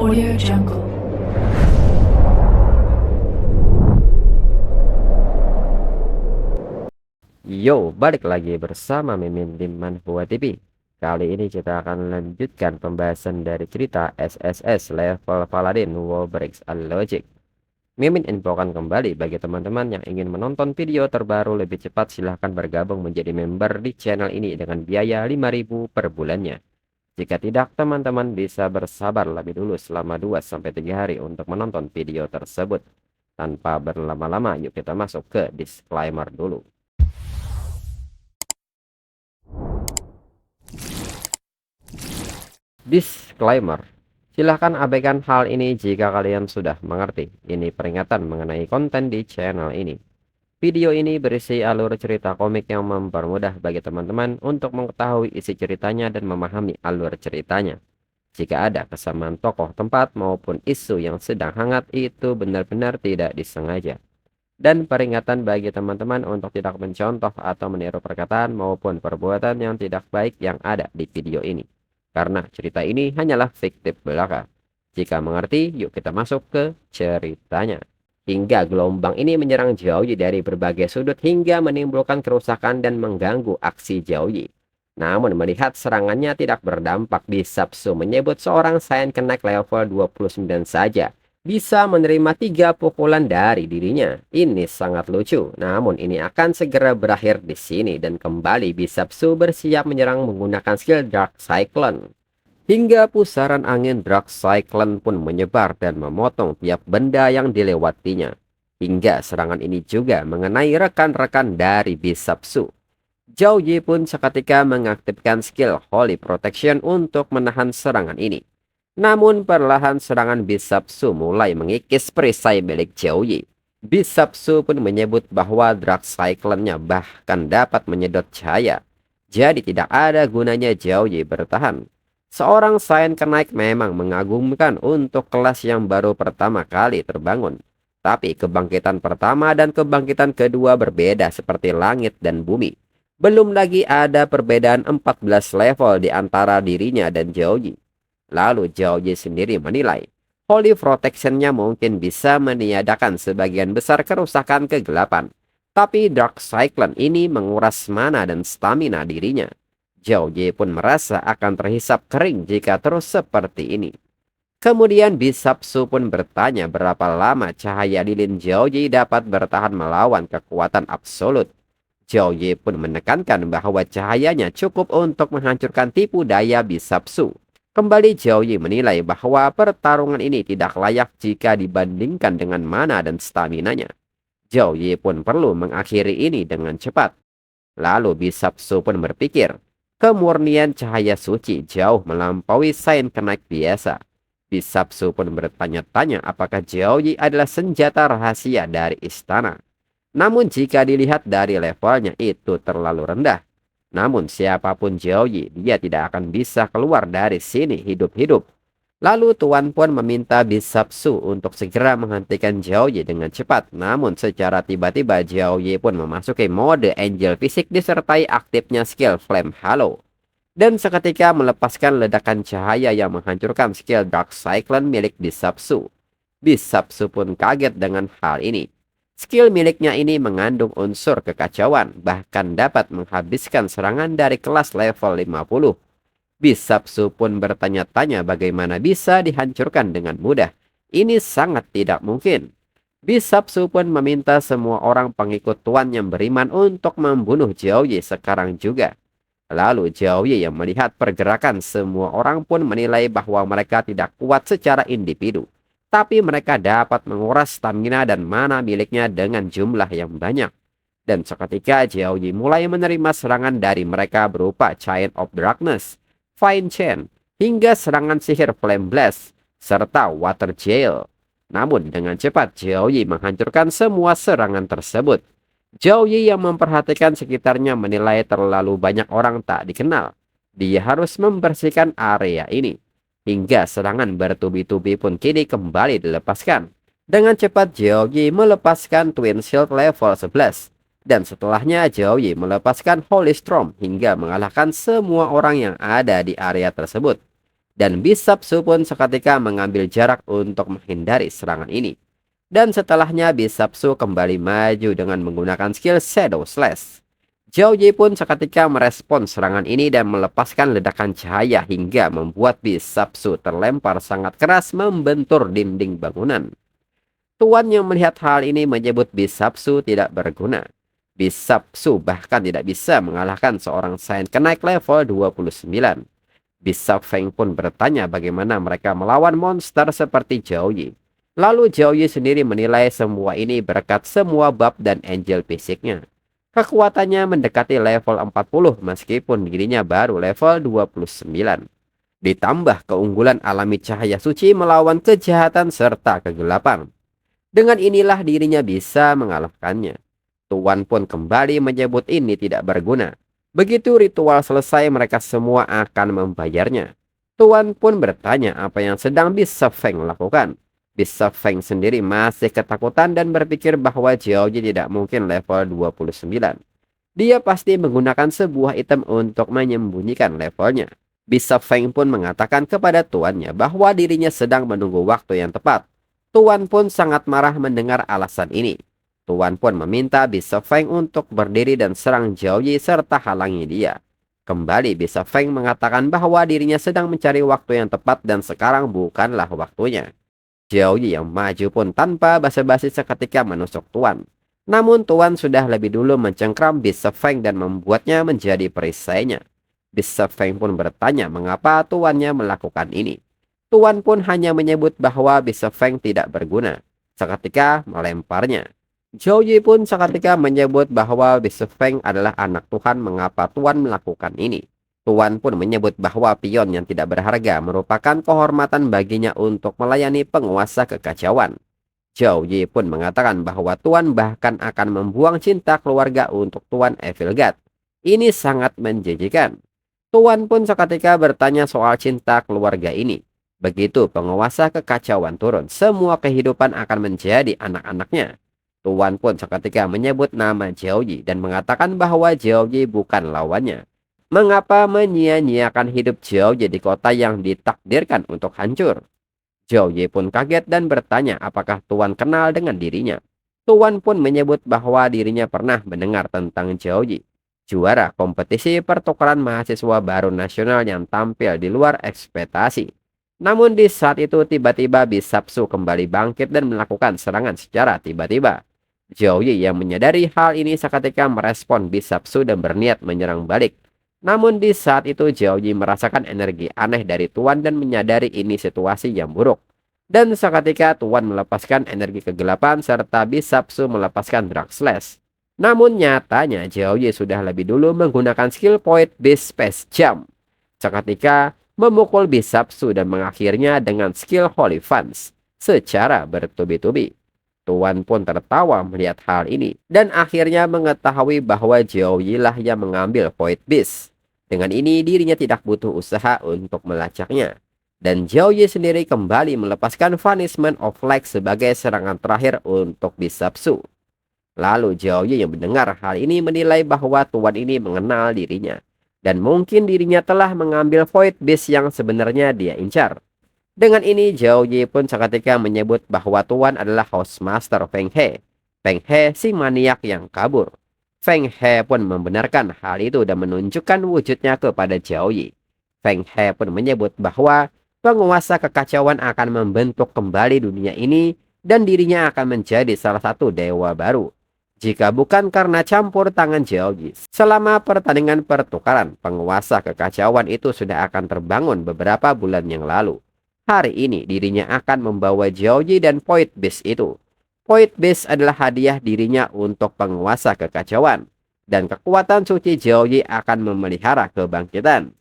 Audio Jungle. Yo, balik lagi bersama Mimin di Manhua TV. Kali ini kita akan lanjutkan pembahasan dari cerita SSS level Paladin Wallbreaks Unlogic. Mimin infokan kembali bagi teman-teman yang ingin menonton video terbaru lebih cepat, silahkan bergabung menjadi member di channel ini dengan biaya 5.000 per bulannya. Jika tidak, teman-teman bisa bersabar lebih dulu selama 2-3 hari untuk menonton video tersebut. Tanpa berlama-lama, yuk kita masuk ke disclaimer dulu. Disclaimer. Silahkan abaikan hal ini jika kalian sudah mengerti. Ini peringatan mengenai konten di channel ini. Video ini berisi alur cerita komik yang mempermudah bagi teman-teman untuk mengetahui isi ceritanya dan memahami alur ceritanya. Jika ada kesamaan tokoh, tempat, maupun isu yang sedang hangat, itu benar-benar tidak disengaja. Dan peringatan bagi teman-teman untuk tidak mencontoh atau meniru perkataan maupun perbuatan yang tidak baik yang ada di video ini. Karena cerita ini hanyalah fiktif belaka. Jika mengerti, yuk kita masuk ke ceritanya. Hingga gelombang ini menyerang Jiaoyi dari berbagai sudut hingga menimbulkan kerusakan dan mengganggu aksi Jiaoyi. Namun melihat serangannya tidak berdampak, Bisapsu menyebut seorang Saiyan Kenaik level 29 saja bisa menerima 3 pukulan dari dirinya. Ini sangat lucu, namun ini akan segera berakhir di sini dan kembali Bisapsu bersiap menyerang menggunakan skill Dark Cyclone. Hingga pusaran angin Dark Cyclone pun menyebar dan memotong tiap benda yang dilewatinya. Hingga serangan ini juga mengenai rekan-rekan dari Bisapsu. Zhao Yi pun seketika mengaktifkan skill Holy Protection untuk menahan serangan ini. Namun perlahan serangan Bisapsu mulai mengikis perisai milik Zhao Yi. Bisapsu pun menyebut bahwa Dark Cyclone-nya bahkan dapat menyedot cahaya. Jadi tidak ada gunanya Zhao Yi bertahan. Seorang Saiyan Kenaik memang mengagumkan untuk kelas yang baru pertama kali terbangun. Tapi kebangkitan pertama dan kebangkitan kedua berbeda seperti langit dan bumi. Belum lagi ada perbedaan 14 level di antara dirinya dan Zhao Yi. Lalu Zhao Yi sendiri menilai, Holy Protection-nya mungkin bisa meniadakan sebagian besar kerusakan kegelapan. Tapi Dark Cyclone ini menguras mana dan stamina dirinya. Zhao Yi pun merasa akan terhisap kering jika terus seperti ini. Kemudian Bisapsu pun bertanya berapa lama cahaya lilin Zhao Yi dapat bertahan melawan kekuatan absolut. Zhao Yi pun menekankan bahwa cahayanya cukup untuk menghancurkan tipu daya Bisapsu. Kembali Zhao Yi menilai bahwa pertarungan ini tidak layak jika dibandingkan dengan mana dan staminanya. Zhao Yi pun perlu mengakhiri ini dengan cepat. Lalu Bisapsu pun berpikir, kemurnian cahaya suci jauh melampaui Saiyan Kenaik biasa. Bisapsu pun bertanya-tanya apakah Zhao Yi adalah senjata rahasia dari istana. Namun jika dilihat dari levelnya itu terlalu rendah. Namun siapapun Zhao Yi, dia tidak akan bisa keluar dari sini hidup-hidup. Lalu Tuan Puan meminta Bisapsu untuk segera menghentikan Zhao Yi dengan cepat. Namun secara tiba-tiba Zhao Yi pun memasuki mode Angel Fisik disertai aktifnya skill Flame Halo. Dan seketika melepaskan ledakan cahaya yang menghancurkan skill Dark Cyclone milik Bisapsu. Bisapsu pun kaget dengan hal ini. Skill miliknya ini mengandung unsur kekacauan, bahkan dapat menghabiskan serangan dari kelas level 50. Bisapsu pun bertanya-tanya bagaimana bisa dihancurkan dengan mudah. Ini sangat tidak mungkin. Bisapsu pun meminta semua orang pengikut Tuan yang beriman untuk membunuh Zhao Yi sekarang juga. Lalu Zhao Yi yang melihat pergerakan semua orang pun menilai bahwa mereka tidak kuat secara individu. Tapi mereka dapat menguras stamina dan mana miliknya dengan jumlah yang banyak. Dan seketika Zhao Yi mulai menerima serangan dari mereka berupa Chain of Darkness, Fine Chain, hingga serangan sihir Flame Blast, serta Water Jail. Namun dengan cepat Zhao Yi menghancurkan semua serangan tersebut. Zhao Yi yang memperhatikan sekitarnya menilai terlalu banyak orang tak dikenal. Dia harus membersihkan area ini. Hingga serangan bertubi-tubi pun kini kembali dilepaskan. Dengan cepat Zhao Yi melepaskan Twin Shield level 11. Dan setelahnya Zhao Yi melepaskan Holy Storm hingga mengalahkan semua orang yang ada di area tersebut. Dan Bisapsu pun seketika mengambil jarak untuk menghindari serangan ini. Dan setelahnya Bisapsu kembali maju dengan menggunakan skill Shadow Slash. Zhao Yi pun seketika merespon serangan ini dan melepaskan ledakan cahaya hingga membuat Bisapsu terlempar sangat keras membentur dinding bangunan. Tuan yang melihat hal ini menyebut Bisapsu tidak berguna. Bisapsu bahkan tidak bisa mengalahkan seorang Saint kenaik level 29. Bishop Feng pun bertanya bagaimana mereka melawan monster seperti Zhao Yi. Lalu Zhao Yi sendiri menilai semua ini berkat semua bab dan angel fisiknya. Kekuatannya mendekati level 40 meskipun dirinya baru level 29. Ditambah keunggulan alami cahaya suci melawan kejahatan serta kegelapan. Dengan inilah dirinya bisa mengalahkannya. Tuan pun kembali menyebut ini tidak berguna. Begitu ritual selesai mereka semua akan membayarnya. Tuan pun bertanya apa yang sedang Bishop Feng lakukan. Bishop Feng sendiri masih ketakutan dan berpikir bahwa Zhao Yi tidak mungkin level 29. Dia pasti menggunakan sebuah item untuk menyembunyikan levelnya. Bishop Feng pun mengatakan kepada tuannya bahwa dirinya sedang menunggu waktu yang tepat. Tuan pun sangat marah mendengar alasan ini. Tuan pun meminta Bishop Feng untuk berdiri dan serang Zhao Yi serta halangi dia. Kembali Bishop Feng mengatakan bahwa dirinya sedang mencari waktu yang tepat dan sekarang bukanlah waktunya. Zhao Yi yang maju pun tanpa basa-basi seketika menusuk Tuan. Namun Tuan sudah lebih dulu mencengkram Bishop Feng dan membuatnya menjadi perisainya. Bishop Feng pun bertanya mengapa tuannya melakukan ini. Tuan pun hanya menyebut bahwa Bishop Feng tidak berguna. Seketika melemparnya. Zhao Yi pun seketika menyebut bahwa Bishop Feng adalah anak Tuhan mengapa Tuan melakukan ini. Tuan pun menyebut bahwa pion yang tidak berharga merupakan kehormatan baginya untuk melayani penguasa kekacauan. Zhao Yi pun mengatakan bahwa Tuan bahkan akan membuang cinta keluarga untuk Tuan Evil God. Ini sangat menjijikan. Tuan pun seketika bertanya soal cinta keluarga ini. Begitu penguasa kekacauan turun, semua kehidupan akan menjadi anak-anaknya. Tuan pun seketika menyebut nama Zhao Yi dan mengatakan bahwa Zhao Yi bukan lawannya. Mengapa menyia-nyiakan hidup Zhao Yi di kota yang ditakdirkan untuk hancur? Zhao Yi pun kaget dan bertanya apakah Tuan kenal dengan dirinya. Tuan pun menyebut bahwa dirinya pernah mendengar tentang Zhao Yi, juara kompetisi pertukaran mahasiswa baru nasional yang tampil di luar ekspektasi. Namun di saat itu tiba-tiba Bisapsu kembali bangkit dan melakukan serangan secara tiba-tiba. Zhao Yi yang menyadari hal ini seketika merespon Bisapsu dan berniat menyerang balik. Namun di saat itu Zhao Yi merasakan energi aneh dari Tuan dan menyadari ini situasi yang buruk. Dan seketika Tuan melepaskan energi kegelapan serta Bisapsu melepaskan Dark Slash. Namun nyatanya Zhao Yi sudah lebih dulu menggunakan skill point Beast Space Jump. Seketika memukul Bisapsu dan mengakhirnya dengan skill Holy Fans secara bertubi-tubi. Tuan pun tertawa melihat hal ini dan akhirnya mengetahui bahwa Zhao Yi lah yang mengambil Void Beast. Dengan ini dirinya tidak butuh usaha untuk melacaknya. Dan Zhao Yi sendiri kembali melepaskan Vanishment of Light sebagai serangan terakhir untuk Bisapsu. Lalu Zhao Yi yang mendengar hal ini menilai bahwa Tuan ini mengenal dirinya. Dan mungkin dirinya telah mengambil Void Beast yang sebenarnya dia incar. Dengan ini Zhao Yi pun seketika menyebut bahwa Tuan adalah Housemaster Feng He. Feng He si maniak yang kabur. Feng He pun membenarkan hal itu dan menunjukkan wujudnya kepada Zhao Yi. Feng He pun menyebut bahwa penguasa kekacauan akan membentuk kembali dunia ini dan dirinya akan menjadi salah satu dewa baru. Jika bukan karena campur tangan Zhao Yi, selama pertandingan pertukaran, penguasa kekacauan itu sudah akan terbangun beberapa bulan yang lalu. Hari ini dirinya akan membawa Zhao Yi dan Void Beast itu. Void Beast adalah hadiah dirinya untuk penguasa kekacauan. Dan kekuatan suci Zhao Yi akan memelihara kebangkitan.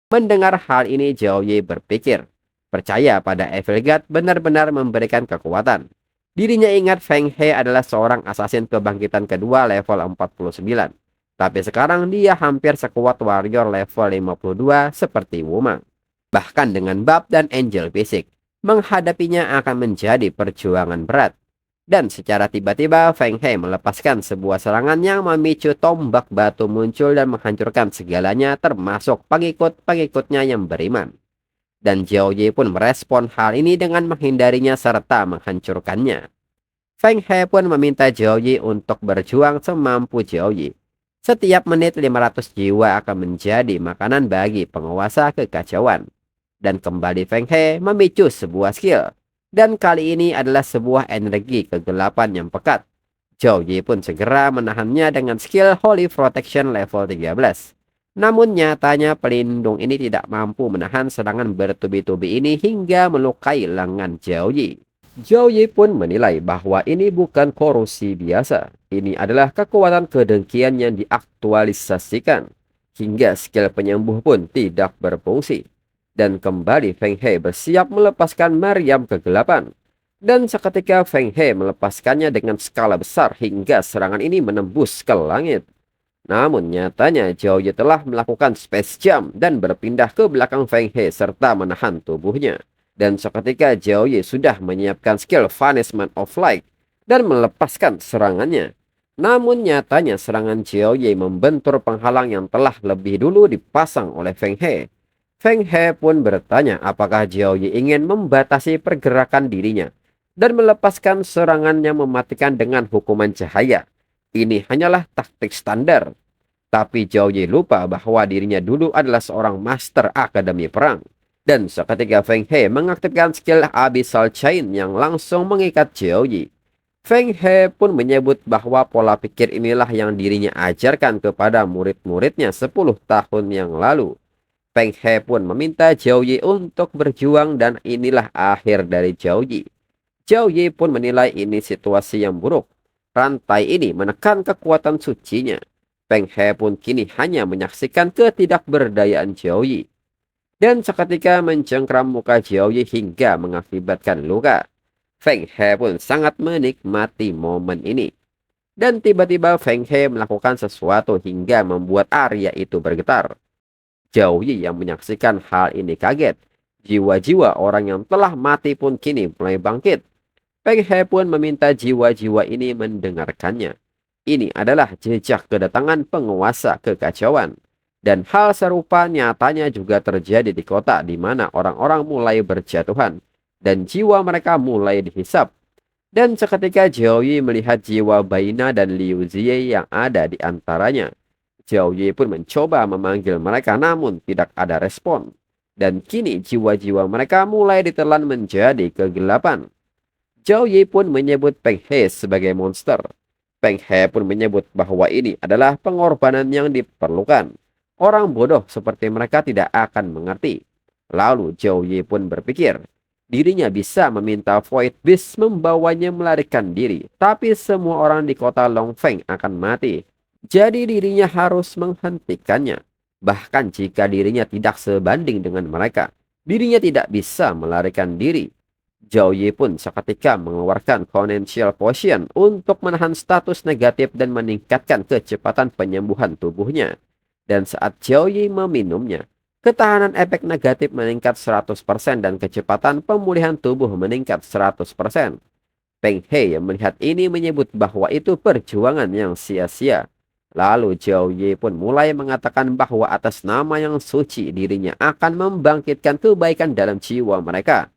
Mendengar hal ini Zhao Yi berpikir, percaya pada Evil God benar-benar memberikan kekuatan. Dirinya ingat Feng He adalah seorang assassin kebangkitan kedua level 49. Tapi sekarang dia hampir sekuat warrior level 52 seperti Wumang. Bahkan dengan bab dan angel fisik, menghadapinya akan menjadi perjuangan berat. Dan secara tiba-tiba Feng He melepaskan sebuah serangan yang memicu tombak batu muncul dan menghancurkan segalanya termasuk pengikut-pengikutnya yang beriman. Dan Jiao Yi pun merespon hal ini dengan menghindarinya serta menghancurkannya. Feng He pun meminta Jiao Yi untuk berjuang semampu Jiao Yi. Setiap menit 500 jiwa akan menjadi makanan bagi penguasa kekacauan. Dan kembali Feng He memicu sebuah skill. Dan kali ini adalah sebuah energi kegelapan yang pekat. Jiao Yi pun segera menahannya dengan skill Holy Protection level 13. Namun nyatanya pelindung ini tidak mampu menahan serangan bertubi-tubi ini hingga melukai lengan Jiao Yi. Jiao Yi pun menilai bahwa ini bukan korosi biasa. Ini adalah kekuatan kedengkian yang diaktualisasikan. Hingga skill penyembuh pun tidak berfungsi. Dan kembali Feng He bersiap melepaskan meriam kegelapan. Dan seketika Feng He melepaskannya dengan skala besar hingga serangan ini menembus ke langit. Namun nyatanya Jiao Yi telah melakukan space jump dan berpindah ke belakang Feng He serta menahan tubuhnya. Dan seketika Jiao Yi sudah menyiapkan skill Vanishment of Light dan melepaskan serangannya. Namun nyatanya serangan Jiao Yi membentur penghalang yang telah lebih dulu dipasang oleh Feng He. Feng He pun bertanya apakah Jiao Yi ingin membatasi pergerakan dirinya dan melepaskan serangan yang mematikan dengan hukuman cahaya. Ini hanyalah taktik standar. Tapi Jiao Yi lupa bahwa dirinya dulu adalah seorang master akademi perang. Dan seketika Feng He mengaktifkan skill Abyssal Chain yang langsung mengikat Jiao Yi. Feng He pun menyebut bahwa pola pikir inilah yang dirinya ajarkan kepada murid-muridnya 10 tahun yang lalu. Feng He pun meminta Jiao Yi untuk berjuang dan inilah akhir dari Jiao Yi. Jiao Yi pun menilai ini situasi yang buruk. Rantai ini menekan kekuatan sucinya. Feng He pun kini hanya menyaksikan ketidakberdayaan Jiao Yi. Dan seketika mencengkram muka Jiao Yi hingga mengakibatkan luka. Feng He pun sangat menikmati momen ini. Dan tiba-tiba Feng He melakukan sesuatu hingga membuat area itu bergetar. Jiao Yi yang menyaksikan hal ini kaget. Jiwa-jiwa orang yang telah mati pun kini mulai bangkit. Feng He pun meminta jiwa-jiwa ini mendengarkannya. Ini adalah jejak kedatangan penguasa kekacauan. Dan hal serupa nyatanya juga terjadi di kota di mana orang-orang mulai berjatuhan. Dan jiwa mereka mulai dihisap. Dan seketika Jiao Yi melihat jiwa Baina dan Liu Ziye yang ada di antaranya. Jiao Yi pun mencoba memanggil mereka namun tidak ada respon. Dan kini jiwa-jiwa mereka mulai ditelan menjadi kegelapan. Jiao Yi pun menyebut Feng He sebagai monster. Feng He pun menyebut bahwa ini adalah pengorbanan yang diperlukan. Orang bodoh seperti mereka tidak akan mengerti. Lalu Jiao Yi pun berpikir, dirinya bisa meminta Void Beast membawanya melarikan diri. Tapi semua orang di kota Longfeng akan mati. Jadi dirinya harus menghentikannya. Bahkan jika dirinya tidak sebanding dengan mereka, dirinya tidak bisa melarikan diri. Jiao Yi pun seketika mengeluarkan Potential Potion untuk menahan status negatif dan meningkatkan kecepatan penyembuhan tubuhnya. Dan saat Jiao Yi meminumnya, ketahanan efek negatif meningkat 100% dan kecepatan pemulihan tubuh meningkat 100%. Feng He yang melihat ini menyebut bahwa itu perjuangan yang sia-sia. Lalu Jiao Yi pun mulai mengatakan bahwa atas nama yang suci dirinya akan membangkitkan kebaikan dalam jiwa mereka.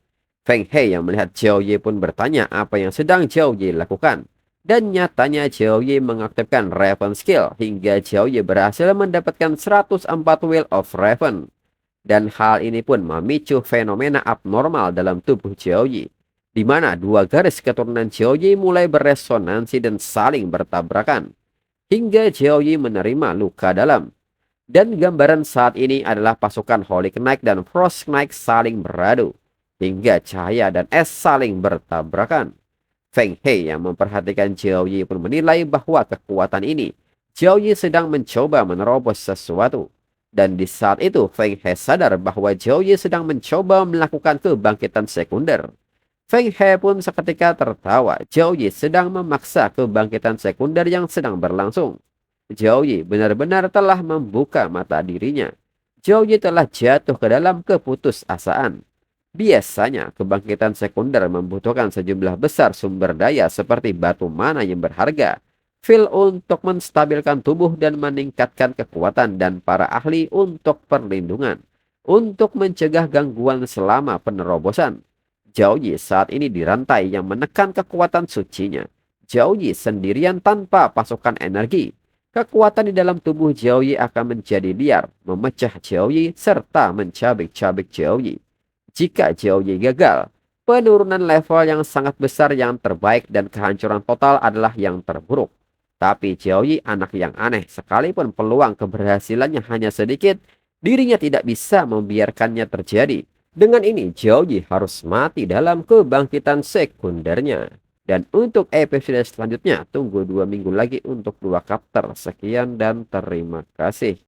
Feng He yang melihat Jiao Yi pun bertanya apa yang sedang Jiao Yi lakukan. Dan nyatanya Jiao Yi mengaktifkan Raven Skill hingga Jiao Yi berhasil mendapatkan 104 Will of Raven. Dan hal ini pun memicu fenomena abnormal dalam tubuh Jiao Yi. Di mana dua garis keturunan Jiao Yi mulai beresonansi dan saling bertabrakan. Hingga Jiao Yi menerima luka dalam. Dan gambaran saat ini adalah pasukan Holy Knight dan Frost Knight saling beradu. Hingga cahaya dan es saling bertabrakan. Feng He yang memperhatikan Jiao Yi pun menilai bahwa kekuatan ini, Jiao Yi sedang mencoba menerobos sesuatu. Dan di saat itu Feng He sadar bahwa Jiao Yi sedang mencoba melakukan kebangkitan sekunder. Feng He pun seketika tertawa. Jiao Yi sedang memaksa kebangkitan sekunder yang sedang berlangsung. Jiao Yi benar-benar telah membuka mata dirinya. Jiao Yi telah jatuh ke dalam keputusasaan. Biasanya, kebangkitan sekunder membutuhkan sejumlah besar sumber daya seperti batu mana yang berharga, fil untuk menstabilkan tubuh dan meningkatkan kekuatan, dan para ahli untuk perlindungan. untuk mencegah gangguan selama penerobosan. Zhao Yi saat ini dirantai yang menekan kekuatan sucinya. Zhao Yi sendirian tanpa pasukan energi. Kekuatan di dalam tubuh Zhao Yi akan menjadi liar, memecah Zhao Yi serta mencabik-cabik Zhao Yi. Jika Zhao Yi gagal, penurunan level yang sangat besar yang terbaik dan kehancuran total adalah yang terburuk. Tapi Zhao Yi anak yang aneh, sekalipun peluang keberhasilannya hanya sedikit, dirinya tidak bisa membiarkannya terjadi. Dengan ini, Zhao Yi harus mati dalam kebangkitan sekundernya. Dan untuk episode selanjutnya, tunggu 2 minggu lagi untuk 2 chapter. Sekian dan terima kasih.